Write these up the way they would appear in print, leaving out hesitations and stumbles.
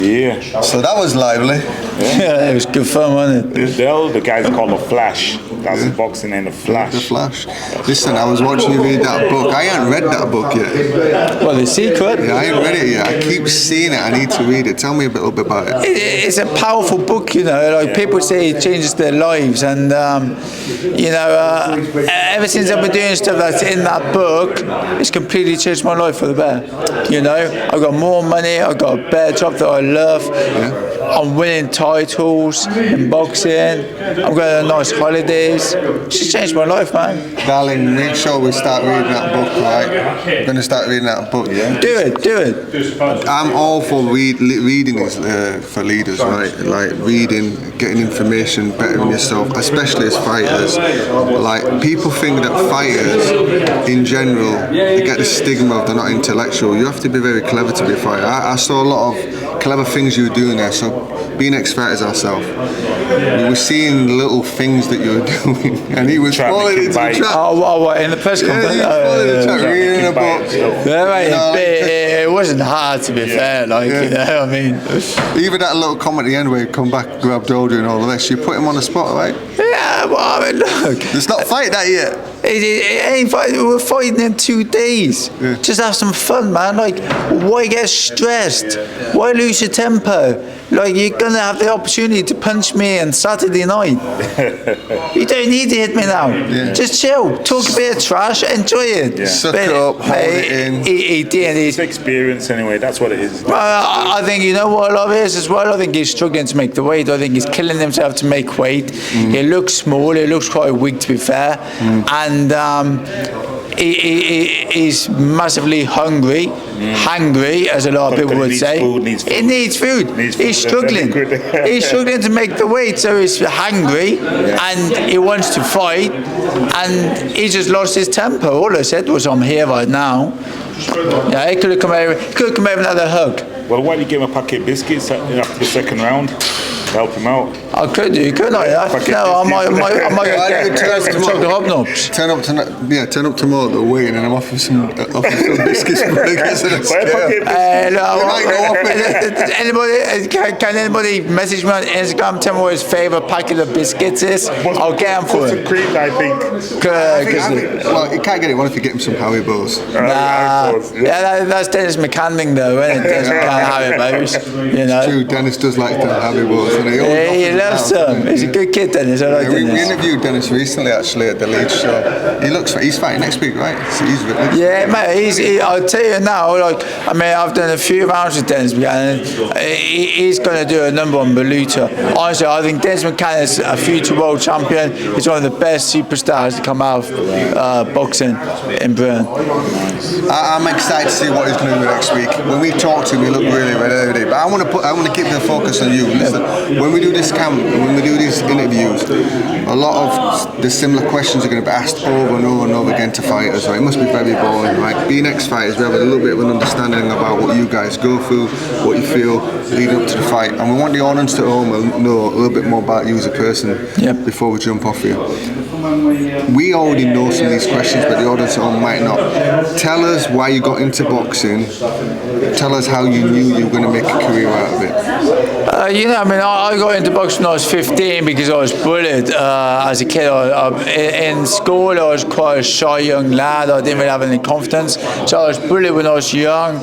Yeah. So that was lively. Yeah, it was good fun, wasn't it? The guys call The Flash. That's boxing in The Flash. The Flash. Listen, I was watching you read that book. I ain't read that book yet. Well, The Secret. Yeah, I ain't read it yet. I keep seeing it. I need to read it. Tell me a little bit about it. It's a powerful book, you know. Like people say, it changes their lives, and ever since I've been doing stuff that's in that book, it's completely changed my life for the better. You know, I got more money. I got a better job that I love. Yeah. I'm winning titles in boxing. I'm going on nice holidays. It's just changed my life, man. Darling, make sure we start reading that book, right? We're going to start reading that book, yeah? Do it. I'm all for reading is for leaders, right? Like reading, getting information, bettering yourself, especially as fighters. Like people think that fighters, in general, they get the stigma of they're not intellectual. You have to be very clever to be a fighter. I saw a lot of clever things you were doing there. So being ex-fighters ourselves, we were seeing little things that you were doing, and he was falling into the trap. Oh, what, in the press conference? Yeah, he was falling into the trap, reading a book. It wasn't hard, to be fair. You know, I mean, even that little comment at the end where he come back, grabbed Doja and all of this, you put him on the spot, right? Yeah, well, I mean, look. Let's not fight that yet. It ain't fighting. We're fighting in 2 days. Yeah. Just have some fun, man. Like, why get stressed? Why lose your temper? Like, you're gonna have the opportunity to punch me on Saturday night. You don't need to hit me now. Yeah. Just chill, talk a bit of trash, enjoy it. Yeah. Suck it up, hold it in. It's experience anyway. That's what it is. I think you know what a lot of it is as well. I think he's struggling to make the weight. I think he's killing himself to make weight. He looks small. He looks quite weak, to be fair. And he's massively hungry, as a lot of people would say. He needs food. He's struggling. He's struggling to make the weight, so he's hungry and he wants to fight, and he just lost his temper. All I said was, "I'm here right now." Yeah, he could have come over. And had a hug. Well, why did you give him a packet of biscuits after the second round to help him out? I could do, couldn't I? No, I might get some chocolate hobnobs. Turn up tomorrow at the weigh, and I'm offering some biscuits for the guys in the scale. Can anybody message me on Instagram, tell me what his favourite packet of biscuits is? I'll get them for him. Cream, I think. Well, you can't get it. What if you get him some Haribo's? That's Dennis McCanning though, isn't it? Dennis McCann Haribo's, you know. True, Dennis does like the Haribo's. He loves them. He's a good kid, Dennis. I like Dennis. We interviewed Dennis recently, actually, at the Leeds show. He's fighting next week, right? He's really mate. I'll tell you now. I've done a few rounds with Dennis McCann. He's going to do a number on Baluta. Honestly, I think Dennis McCann is a future world champion. He's one of the best superstars to come out of boxing in Britain. I'm excited to see what he's going to do next week. When we talk to him, he look really ready. But I want to keep the focus on you. Listen, when we do this camp, when we do these interviews, a lot of the similar questions are going to be asked over and over again to fighters. Right? It must be very boring, right? Being ex-fighters, we have a little bit of an understanding about what you guys go through, what you feel leading up to the fight, and we want the audience at home to know a little bit more about you as a person before we jump off you. We already know some of these questions, but the audience at home might not. Tell us why you got into boxing. Tell us how you knew you were going to make a career out of it. I got into boxing when I was 15 because I was bullied as a kid. In school, I was quite a shy young lad. I didn't really have any confidence. So I was bullied when I was young,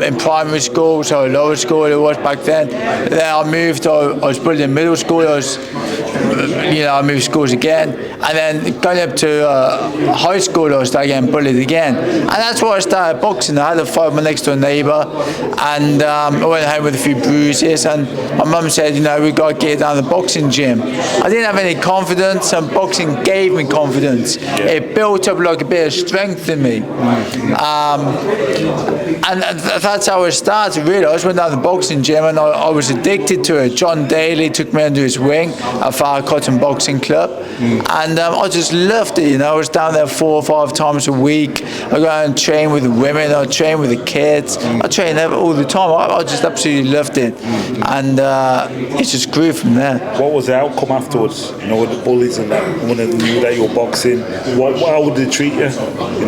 in primary school, so lower school it was back then. Then I moved, I was bullied in middle school. I moved schools again. And then going up to high school, I started getting bullied again. And that's why I started boxing. I had a fight next to a neighbour, and I went home with a few bruises. And my mum said, we got to get down to the boxing gym. I didn't have any confidence, and boxing gave me confidence. It built up like a bit of strength in me. And that's how it started, really. I just went down to the boxing gym, and I was addicted to it. John Daly took me under his wing at Far Cotton Boxing Club. And I just loved it, I was down there 4 or 5 times a week. I go and train with the women, I train with the kids, I train all the time. I just absolutely loved it, and it just grew from there. What was the outcome afterwards? With the bullies and that, when they knew that you were boxing, How would they treat you?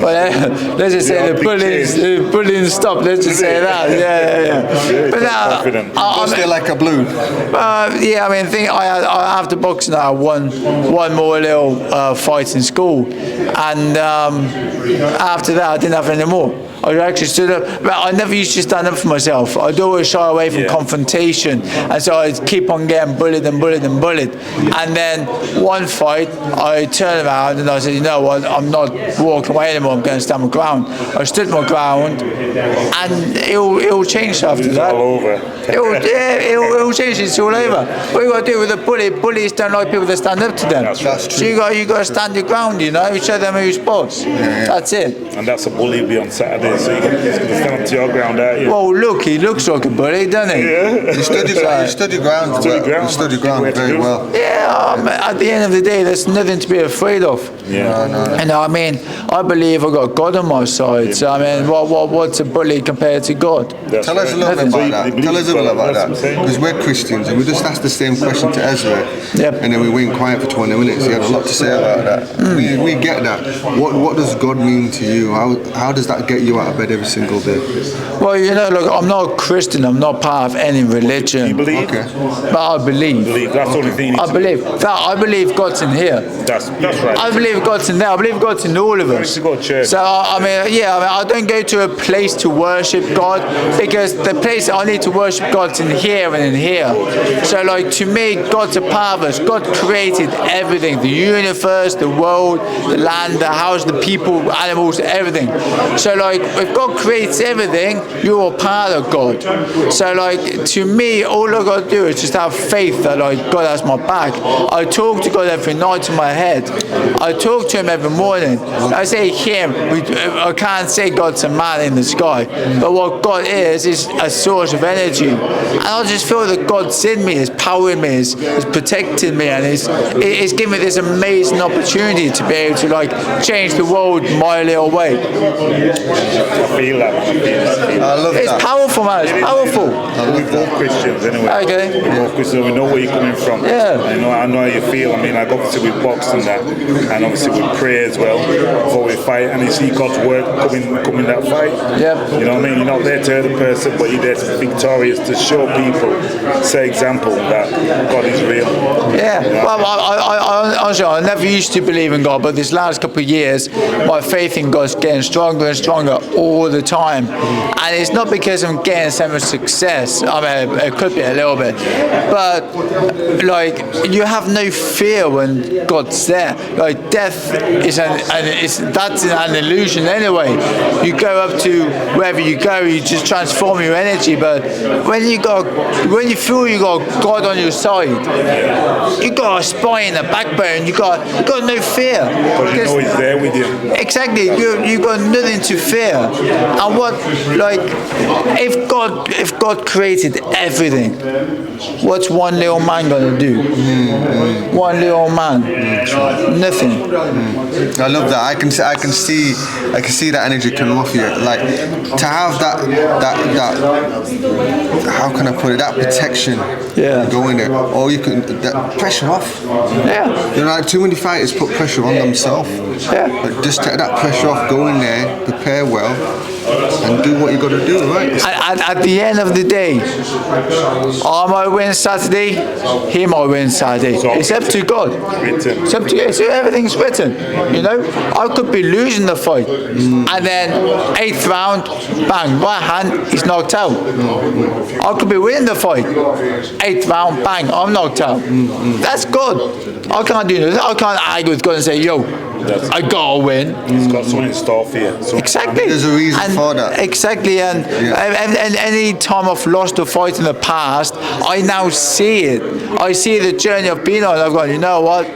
Well, let's just say Yeah, the bullying stopped. Let's just say that. Yeah. But now, confident. Just there like a balloon. yeah, I mean, after boxing, I won one more little fight in school, and after that, I didn't have any more. I actually stood up, but I never used to stand up for myself. I'd always shy away from confrontation, and so I'd keep on getting bullied and bullied and bullied. And then one fight, I turned around and I said, you know what, I'm not walking away anymore, I'm going to stand my ground. I stood my ground, and it'll change after It's that. all over. It'll change, it's all over. What you got to do with a bully, bullies don't like people that stand up to them. That's right. So you got to stand your ground, you know, show them who's boss. That's it. And that's a bully be on Saturday, so you're going to stand up to your ground, aren't you? Well, look, he looks like a bully, doesn't he? You stood your ground. You stood your ground very well. Yeah, at the end of the day, there's nothing to be afraid of. Yeah. And I mean, I believe I've got God on my side. So I mean, what's a bully compared to God? That's Tell us a right. little bit about that. Tell us a little about that. That's what I'm saying. Because we're Christians and we just asked the same question to Ezra. Yep. And then we went quiet for 20 minutes. He had a lot to say about that. We get that. What does God mean to you? How does that get you out of bed every single day? Well, you know, look, I'm not a Christian. I'm not part of any religion. You believe? Okay. But I believe. That's the only thing you need I to believe. I believe God's in here. That's right. I believe God's in there. I believe God's in all of us. to go to church. So I mean, I don't go to a place to worship God, because the place I need to worship God's in here and in here. So like, to me, God's a part of us. God created everything: the universe, the world, the land, the house, the people, animals, everything. So like, if God creates everything, you're a part of God. So like, to me, all I got to do is just have faith that like God has my back. I talk to God every night in my head. I talk to Him every morning. I say Him. I can't say God's a man in the sky, but what God is a source of energy. And I just feel that God's in me, is powering me, is protecting me, and is giving me this amazing opportunity to be able to like change the world my little way. I feel that. I love It's that. powerful, man. It's powerful. We're both Christians anyway. Okay. We're both Christians. We know where you're coming from. Yeah. I know how you feel. I mean, like obviously we box and that, and obviously we pray as well before we fight, and you see God's work coming that fight. Yep. You know what I mean? You're not there to hurt the person, but you're there to be victorious, to show people, set example that God is real. Yeah, well, I honestly, I never used to believe in God, but this last couple of years, my faith in God's getting stronger and stronger all the time. And it's not because I'm getting so much success. I mean, it could be a little bit, but like, you have no fear when God's there. Like, death is that's an illusion anyway. You go up to wherever you go, you just transform your energy. But when you feel you got God on your side, you got a spine, a backbone. You got no fear. Because you know He's there with you. Exactly, you got nothing to fear. And what, like, if God created everything, what's one little man gonna do? One little man, nothing. I love that. I can see that energy coming off you. Like, to have that how can I put it? That protection. Yeah. Going there, or you can that pressure off. Yeah. You know, like too many fighters put pressure on themselves. Yeah. But just take that pressure off. Go in there, prepare well, and do what you got to do. Right. At the end of the day, I might win Saturday, he might win Saturday. It's up to God. Written. It's up to you. So everything's written. You know, I could be losing the fight, and then 8th round, bang, right hand, he's knocked out. I could be winning the fight, 8th round, bang, I'm knocked out. That's good. I can't do this. I can't argue with God and say, yo, I gotta win. He's got something in store for you. So Exactly. There's a reason for that. Exactly, and any time I've lost a fight in the past, I now see it. I see the journey I've been on. I've gone, you know what?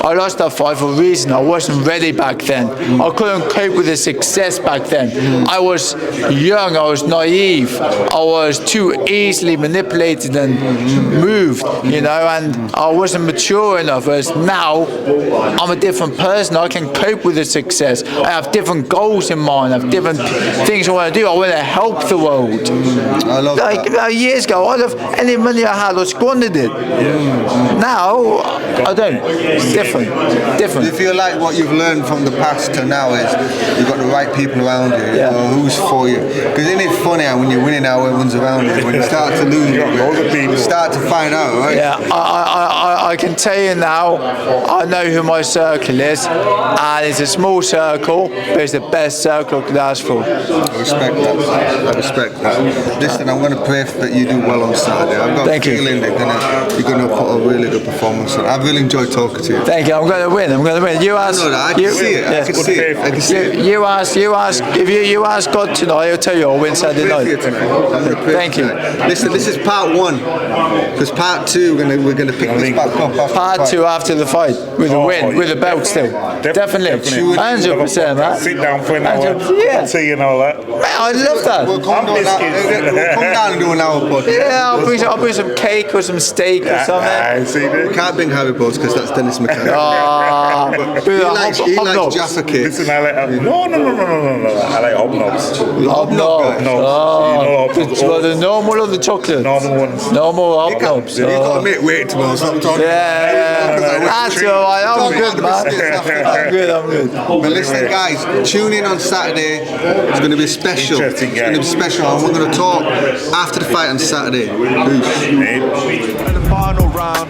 I lost that fight for a reason. I wasn't ready back then. I couldn't cope with the success back then. I was young. I was naive. I was too easily manipulated and moved, you know, and I wasn't mature enough. Whereas now, I'm a different person. person. I can cope with the success. I have different goals in mind. I have different things I want to do. I want to help the world. I love Like that. years ago, I'd have any money I had, I squandered it. Now I don't. It's different. Do you feel like what you've learned from the past to now is you've got the right people around you, Yeah. who's for you? Because isn't it funny how when you're winning now everyone's around you, when you start to lose, You got loads of people. you start to find out, right? Yeah, I can tell you now, I know who my circle is, and it's a small circle, but it's the best circle I could ask for. I respect that. I respect that. Listen, I'm going to pray that you do well on Saturday. I've got Thank a you. feeling that you're going to put a really good performance on. I've really enjoyed talking to you. Thank you. I'm going to win. I'm going to win. You ask. I know that. I can see it. I can see it. I can see it. You ask. If you ask God tonight, He'll tell you I'll win Saturday Pray for you night. tonight. I'm going to pray Thank for you. tonight. Listen, this is part one, because part two we're going to pick this back up. After Part the fight. 2 after the fight with a win, with a belt still. Definitely. 100%, man. Sit down for an hour, 100%, yeah. tea and all that. Man, I love that. We'll come down, we'll come down and do an hour podcast. Yeah, I'll bring some cake or some steak or something. I see We that. can't bring Harry Potter because that's Dennis McCann. He He likes Jaffa cakes. Listen, I like no. I like hobnobs. Hobnob. No, Well, the normal or the chocolate? normal ones. Normal hobnobs. You've got to make weight tomorrow, so I'm talking. Yeah, that's all right. I'm good, man. I'm good. But listen, guys, tune in on Saturday. It's going to be special. Interesting It's going to be special, and we're going to talk after the fight on Saturday. Peace. Hey. In the final round,